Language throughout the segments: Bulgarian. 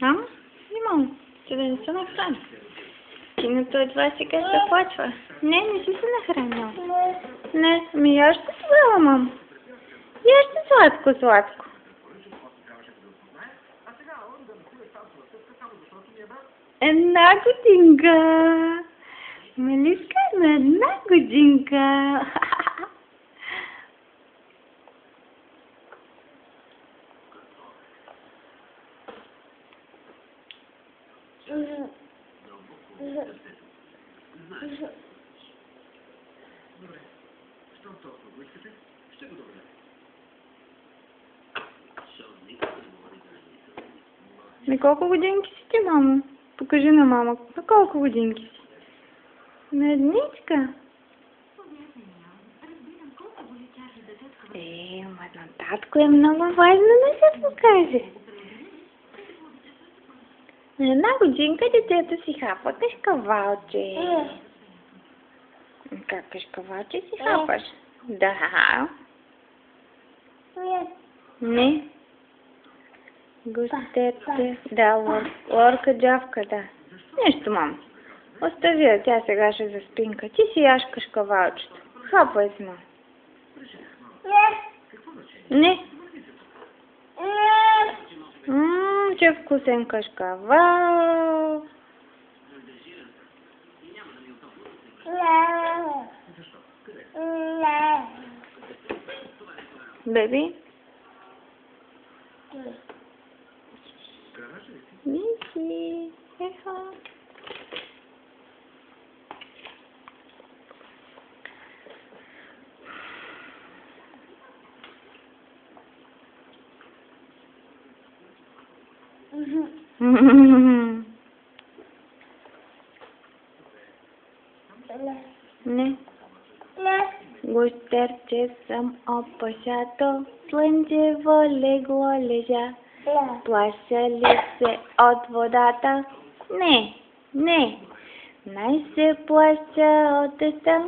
Ама? Имам. Че да не се нахраня. Киното едва сега започва. Не си се нахранила. Не, ми яш се тогава, мам. Яш се сладко. Една годинка. Малишка на една годинка. На колко годинки си ти, мамо? Покажи на мама. На колко годинки си? На едничка? Ама на татко е много важно да се покаже. На една годинка детето си хапа кашкавалче. Как кашкавалче си хапаш? Да. Не. Густете. Да, лорка джавка, да. Нещо, мам. Остави я, тя сега ще заспинка. Ти си яш кашкавалчето. Хапай си, мам. Не. Че вкусен кашкавал. Беби? Миси. Ехо. Не. Гущерче съм опасято, слънчево легло лежа. Плаша ли се от водата? Не. Най се плаша от дъжда.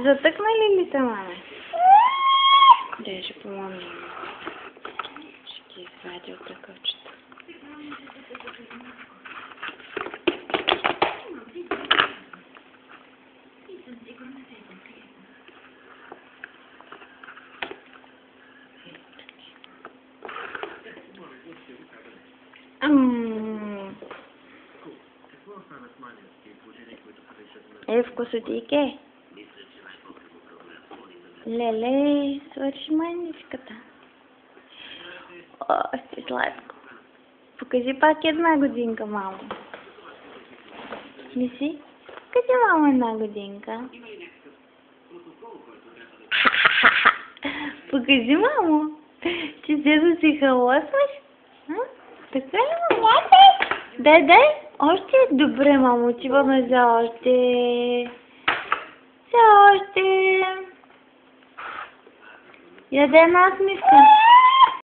Затъкна ли са, маме? Да, ще помогна. Ще ги извадя от ръкавчета. Вкусотийке. Леле, свърши маничката. О, си сладко. Покажи пак една годинка, мамо. Миси? Покажи, мамо, една годинка. Покажи, мамо. Че се си халосваш? Така ли, мамо? Дай. Още добре, мамо. Отиваме за още. За още. Яде една смиска.